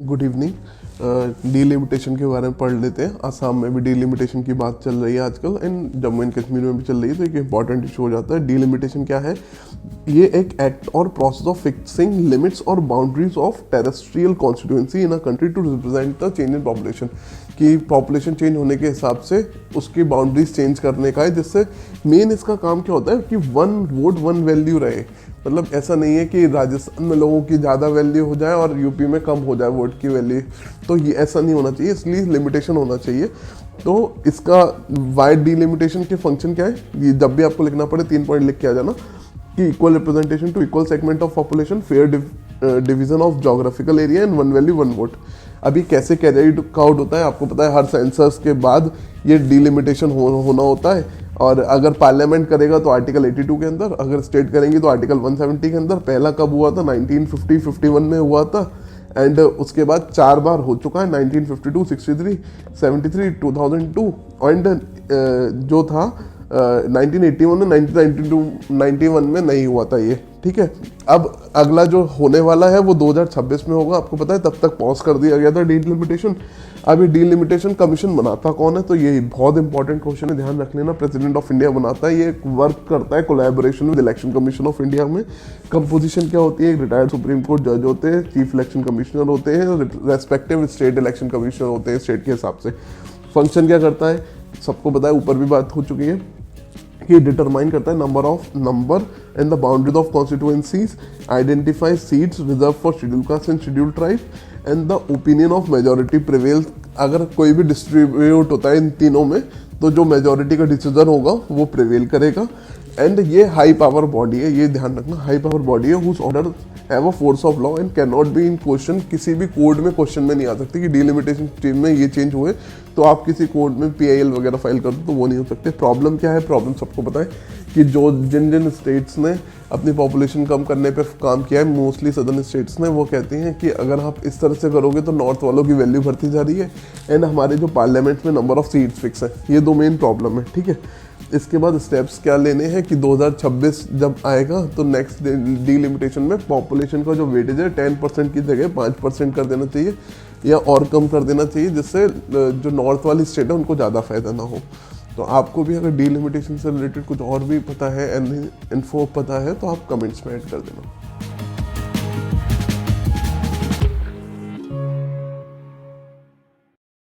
Good evening. Delimitation के बारे में पढ़ लेते हैं। असम में भी डीलिमिटेशन की बात चल रही है आजकल, एंड जम्मू एंड कश्मीर में भी चल रही है, तो एक इंपॉर्टेंट इशू हो जाता है। डीलिमिटेशन क्या है? ये एक एक्ट और प्रोसेस ऑफ फिक्सिंग लिमिट्स और boundaries of terrestrial constituency in a country to represent the change in population. कि पॉपुलेशन चेंज होने के हिसाब से उसकी बाउंड्रीज चेंज करने का है, जिससे मेन इसका काम क्या होता है कि वन वोट वन वैल्यू रहे। मतलब ऐसा नहीं है कि राजस्थान में लोगों की ज़्यादा वैल्यू हो जाए और यूपी में कम हो जाए वोट की वैल्यू, तो ये ऐसा नहीं होना चाहिए, इसलिए लिमिटेशन होना चाहिए। तो इसका वाइड डीलिमिटेशन के फंक्शन क्या है, ये जब भी आपको लिखना पड़े 3 पॉइंट लिख के आ जाना कि equal representation to equal segment of population, fair division of geographical area and one value one vote. अभी कैसे कैरिड आउट होता है आपको पता है, हर सेंसस के बाद ये डीलिमिटेशन होना होता है। और अगर पार्लियामेंट करेगा तो आर्टिकल 82 के अंदर, अगर स्टेट करेंगी तो आर्टिकल 170 के अंदर। पहला कब हुआ था? 1950-51 में हुआ था, एंड उसके बाद 4 बार हो चुका है, 1952, 63, 73, 2002, एंड जो था 1981 में, 1991 में नहीं हुआ था ये। ठीक है, अब अगला जो होने वाला है वो 2026 में होगा, आपको पता है। तब तक पॉज कर दिया गया था डीलिमिटेशन। अभी डीलिमिटेशन कमीशन बनाता कौन है? तो ये बहुत इंपॉर्टेंट क्वेश्चन है, ध्यान रख लेना। प्रेसिडेंट ऑफ इंडिया बनाता है, ये वर्क करता है collaboration with election commission of India में। कंपोजिशन क्या होती है? एक रिटायर्ड सुप्रीम कोर्ट जज होते हैं, चीफ इलेक्शन कमिश्नर होते हैं, रेस्पेक्टिव स्टेट इलेक्शन कमिश्नर होते हैं स्टेट के हिसाब से। फंक्शन क्या करता है सबको पता है, ऊपर भी बात हो चुकी है कि डिटरमाइन करता है number and the boundaries of constituencies, identify seats reserve for schedule caste and schedule tribe, and the opinion of majority prevail. अगर कोई भी डिस्ट्रीब्यूट होता है इन तीनों में, तो जो मेजोरिटी का डिसीजन होगा वो प्रिवेल करेगा। एंड ये हाई पावर बॉडी है, ये ध्यान रखना, हाई पावर बॉडी है whose order have a force of law and can not be in question. किसी भी कोर्ट में क्वेश्चन में नहीं आ सकती कि डीलिमिटेशन स्कीम में ये चेंज हुए तो आप किसी कोर्ट में PIL वगैरह फाइल कर दो तो वो नहीं हो सकते। प्रॉब्लम क्या है? प्रॉब्लम सबको पता है कि जो जिन स्टेट्स ने अपनी पॉपुलेशन कम करने पे काम किया है, मोस्टली सदर्न स्टेट्स ने, वो कहती हैं कि अगर आप इस तरह से करोगे तो नॉर्थ वालों की वैल्यू बढ़ती जा रही है, एंड हमारे जो पार्लियामेंट में नंबर ऑफ सीट्स फिक्स है। ये 2 मेन प्रॉब्लम है। ठीक है, इसके बाद स्टेप्स क्या लेने हैं कि 2026 जब आएगा तो नेक्स्ट डीलिमिटेशन में पॉपुलेशन का जो वेटेज है 10% की जगह 5% कर देना चाहिए या और कम कर देना चाहिए, जिससे जो नॉर्थ वाली स्टेट है उनको ज़्यादा फायदा ना हो। तो आपको भी अगर डीलिमिटेशन से रिलेटेड कुछ और भी पता है, इन्फो पता है, तो आप कमेंट्स में ऐड कर देना।